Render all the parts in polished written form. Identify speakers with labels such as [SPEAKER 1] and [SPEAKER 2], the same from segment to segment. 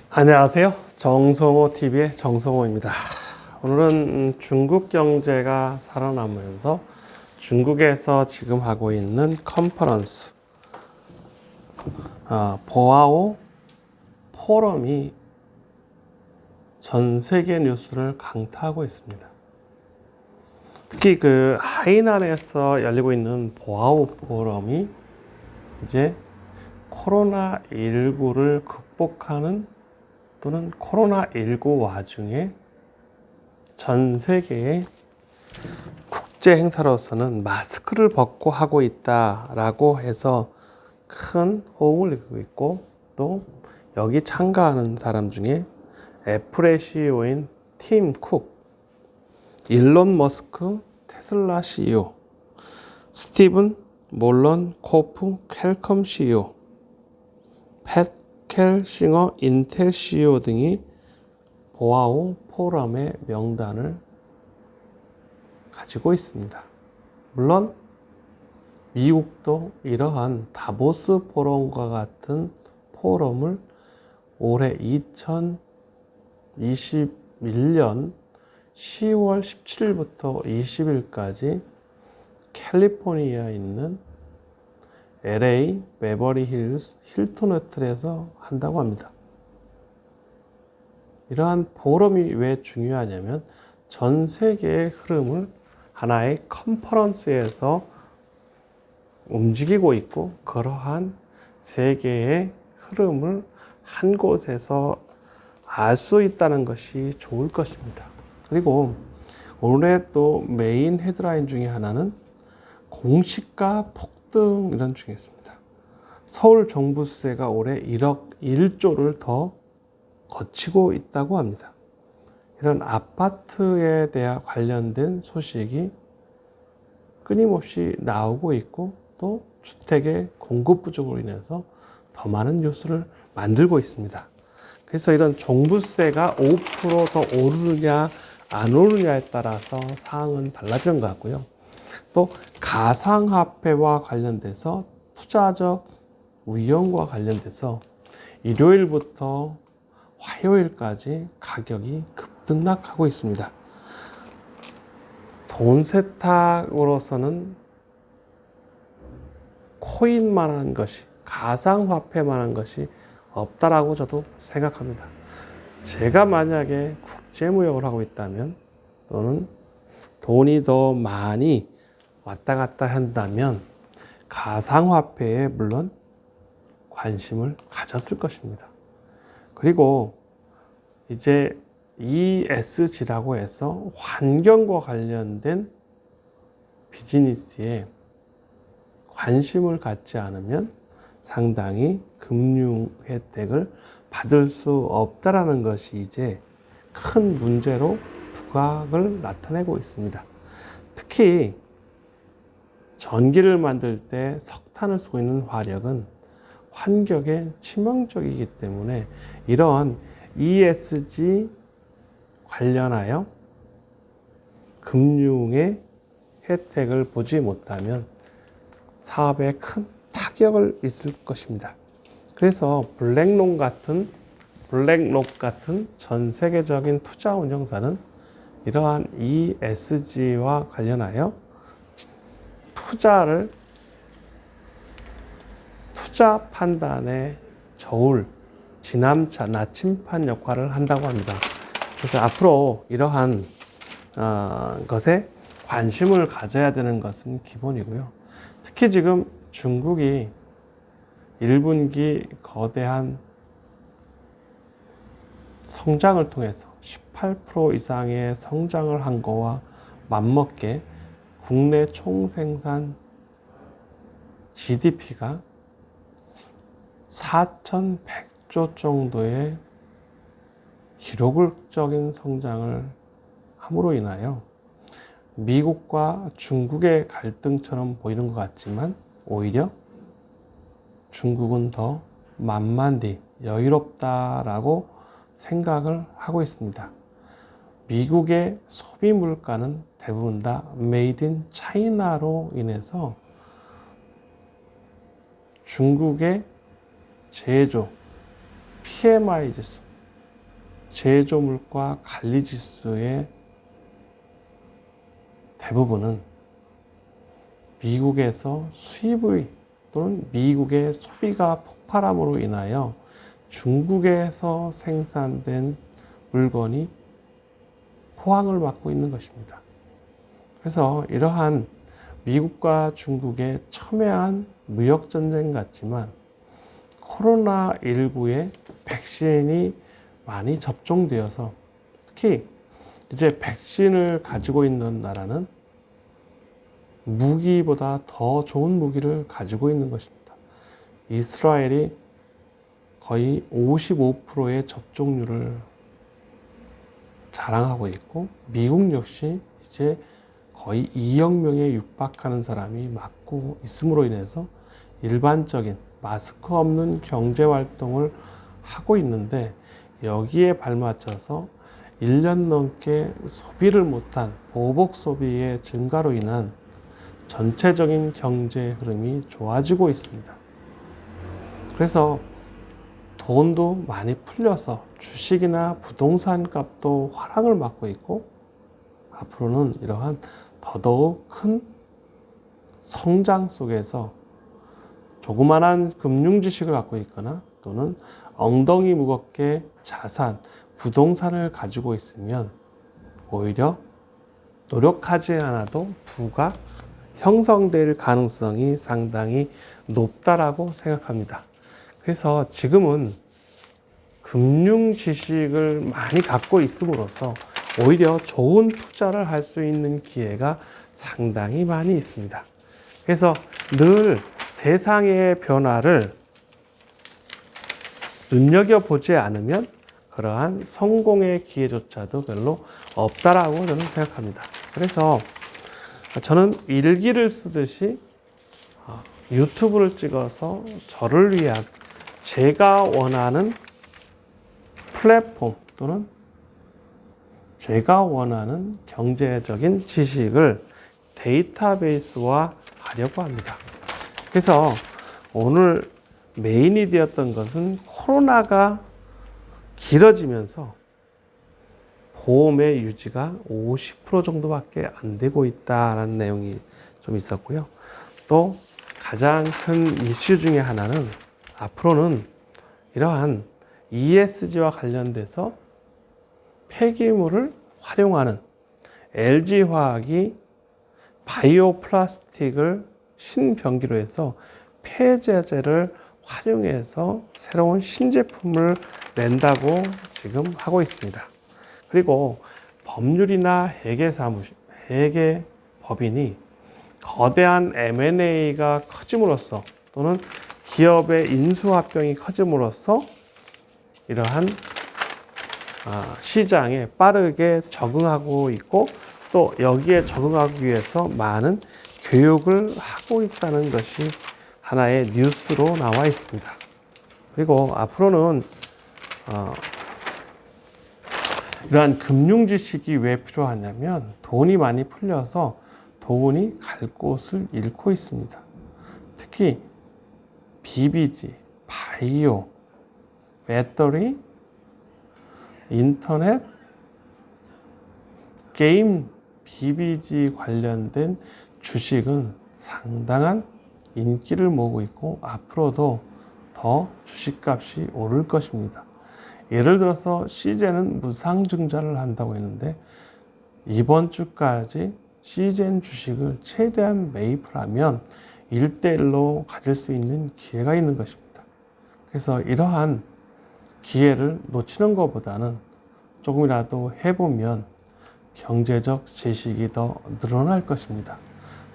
[SPEAKER 1] 안녕하세요. 정성호 TV의 정성호입니다. 오늘은 중국 경제가 살아남으면서 중국에서 지금 하고 있는 컨퍼런스, 보아오 포럼이 전 세계 뉴스를 강타하고 있습니다. 특히 그 하이난에서 열리고 있는 보아오 포럼이 이제 코로나19를 극복하는 또는 코로나19 와중에 전 세계의 국제 행사로서는 마스크를 벗고 하고 있다라고 해서 큰 호응을 이루고 있고, 또 여기 참가하는 사람 중에 애플의 CEO인 팀 쿡, 일론 머스크 테슬라 CEO, 스티븐 몰런 코프 퀄컴 CEO, 팻 켈싱어 인텔 CEO 등이 보아오 포럼의 명단을 가지고 있습니다. 물론 미국도 이러한 다보스 포럼과 같은 포럼을 올해 2021년 10월 17일부터 20일까지 캘리포니아에 있는 LA 베버리 힐스 힐튼 호텔에서 한다고 합니다. 이러한 포럼이 왜 중요하냐면 전 세계의 흐름을 하나의 컨퍼런스에서 움직이고 있고, 그러한 세계의 흐름을 한 곳에서 알 수 있다는 것이 좋을 것입니다. 그리고 오늘의 또 메인 헤드라인 중에 하나는 공시가 폭등 이런 중에 있습니다. 서울 종부세가 올해 1억 1조를 더 거치고 있다고 합니다. 이런 아파트에 대한 관련된 소식이 끊임없이 나오고 있고, 또 주택의 공급 부족으로 인해서 더 많은 뉴스를 만들고 있습니다. 그래서 이런 종부세가 5% 더 오르느냐 안 오르느냐에 따라서 사항은 달라지는 것 같고요. 또 가상화폐와 관련돼서 투자적 위험과 관련돼서 일요일부터 화요일까지 가격이 급등락하고 있습니다. 돈 세탁으로서는 코인만한 것이, 가상화폐만한 것이 없다라고 저도 생각합니다. 제가 만약에 국제무역을 하고 있다면, 또는 돈이 더 많이 왔다 갔다 한다면 가상화폐에 물론 관심을 가졌을 것입니다. 그리고 이제 ESG라고 해서 환경과 관련된 비즈니스에 관심을 갖지 않으면 상당히 금융 혜택을 받을 수 없다라는 것이 이제 큰 문제로 부각을 나타내고 있습니다. 특히 전기를 만들 때 석탄을 쓰고 있는 화력은 환경에 치명적이기 때문에 이러한 ESG 관련하여 금융의 혜택을 보지 못하면 사업에 큰 타격을 있을 것입니다. 그래서 블랙록 같은 전 세계적인 투자 운용사는 이러한 ESG와 관련하여 투자 판단의 저울, 지남차, 나침판 역할을 한다고 합니다. 그래서 앞으로 이러한 것에 관심을 가져야 되는 것은 기본이고요. 특히 지금 중국이 1분기 거대한 성장을 통해서 18% 이상의 성장을 한 거와 맞먹게 국내 총생산 GDP가 4,100조 정도의 기록적인 성장을 함으로 인하여 미국과 중국의 갈등처럼 보이는 것 같지만 오히려 중국은 더 만만디 여유롭다라고 생각을 하고 있습니다. 미국의 소비 물가는 대부분 다 메이드 인 차이나로 인해서 중국의 제조, PMI 지수, 제조물과 관리지수의 대부분은 미국에서 수입의 또는 미국의 소비가 폭발함으로 인하여 중국에서 생산된 물건이 호황을 맞고 있는 것입니다. 그래서 이러한 미국과 중국의 첨예한 무역전쟁 같지만 코로나19의 백신이 많이 접종되어서 특히 이제 백신을 가지고 있는 나라는 무기보다 더 좋은 무기를 가지고 있는 것입니다. 이스라엘이 거의 55%의 접종률을 자랑하고 있고 미국 역시 이제 거의 2억 명에 육박하는 사람이 맞고 있음으로 인해서 일반적인 마스크 없는 경제 활동을 하고 있는데 여기에 발맞춰서 1년 넘게 소비를 못한 보복 소비의 증가로 인한 전체적인 경제 흐름이 좋아지고 있습니다. 그래서 돈도 많이 풀려서 주식이나 부동산 값도 하락을 맞고 있고 앞으로는 이러한 더더욱 큰 성장 속에서 조그만한 금융 지식을 갖고 있거나 또는 엉덩이 무겁게 자산, 부동산을 가지고 있으면 오히려 노력하지 않아도 부가 형성될 가능성이 상당히 높다라고 생각합니다. 그래서 지금은 금융 지식을 많이 갖고 있음으로써 오히려 좋은 투자를 할 수 있는 기회가 상당히 많이 있습니다. 그래서 늘 세상의 변화를 눈여겨보지 않으면 그러한 성공의 기회조차도 별로 없다라고 저는 생각합니다. 그래서 저는 일기를 쓰듯이 유튜브를 찍어서 저를 위한 제가 원하는 플랫폼 또는 제가 원하는 경제적인 지식을 데이터베이스화 하려고 합니다. 그래서 오늘 메인이 되었던 것은 코로나가 길어지면서 보험의 유지가 50% 정도밖에 안 되고 있다는 내용이 좀 있었고요. 또 가장 큰 이슈 중에 하나는 앞으로는 이러한 ESG와 관련돼서 폐기물을 활용하는 LG화학이 바이오 플라스틱을 신병기로 해서 폐재재를 활용해서 새로운 신제품을 낸다고 지금 하고 있습니다. 그리고 법률이나 회계법인이 거대한 M&A가 커짐으로써 또는 기업의 인수합병이 커짐으로써 이러한 시장에 빠르게 적응하고 있고 또 여기에 적응하기 위해서 많은 교육을 하고 있다는 것이 하나의 뉴스로 나와 있습니다. 그리고 앞으로는 이러한 금융 지식이 왜 필요하냐면 돈이 많이 풀려서 돈이 갈 곳을 잃고 있습니다. 특히 BBG, 바이오, 배터리, 인터넷, 게임, BBG 관련된 주식은 상당한 인기를 모으고 있고 앞으로도 더 주식값이 오를 것입니다. 예를 들어서 CJ는 무상증자를 한다고 했는데 이번 주까지 CJ 주식을 최대한 매입을 하면 1대1로 가질 수 있는 기회가 있는 것입니다. 그래서 이러한 기회를 놓치는 것보다는 조금이라도 해보면 경제적 지식이 더 늘어날 것입니다.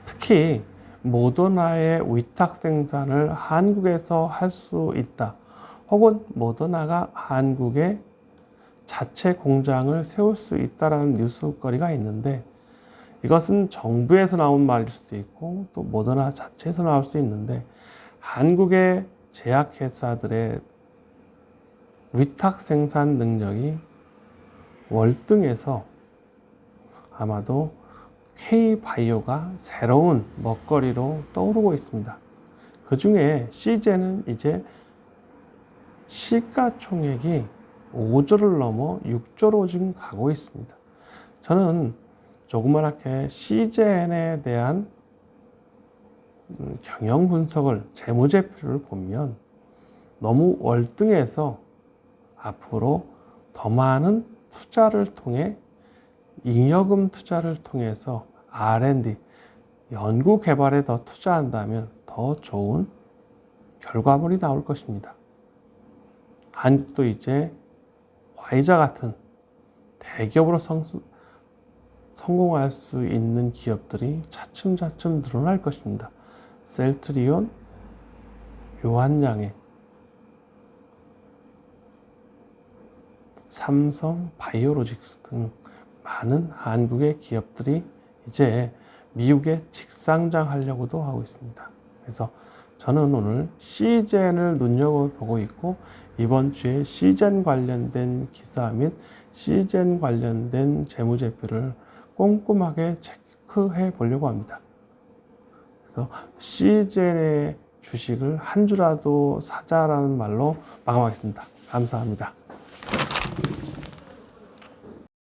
[SPEAKER 1] 특히 모더나의 위탁 생산을 한국에서 할 수 있다. 혹은 모더나가 한국에 자체 공장을 세울 수 있다라는 뉴스거리가 있는데 이것은 정부에서 나온 말일 수도 있고 또 모더나 자체에서 나올 수 있는데 한국의 제약회사들의 위탁 생산 능력이 월등해서 아마도 K바이오가 새로운 먹거리로 떠오르고 있습니다. 그 중에 CJ는 이제 시가총액이 5조를 넘어 6조로 지금 가고 있습니다. 저는 조그맣게 CJN에 대한 경영 분석을 재무제표를 보면 너무 월등해서 앞으로 더 많은 투자를 통해 잉여금 투자를 통해서 R&D, 연구 개발에 더 투자한다면 더 좋은 결과물이 나올 것입니다. 한국도 이제 화이자 같은 대기업으로 성공할 수 있는 기업들이 차츰차츰 늘어날 것입니다. 셀트리온, 요한양행, 삼성 바이오로직스 등 많은 한국의 기업들이 이제 미국에 직상장하려고도 하고 있습니다. 그래서 저는 오늘 CGN을 눈여겨보고 있고 이번 주에 CGN 관련된 기사 및 CGN 관련된 재무제표를 꼼꼼하게 체크해 보려고 합니다. 그래서 CGN의 주식을 한 주라도 사자라는 말로 마감하겠습니다. 감사합니다.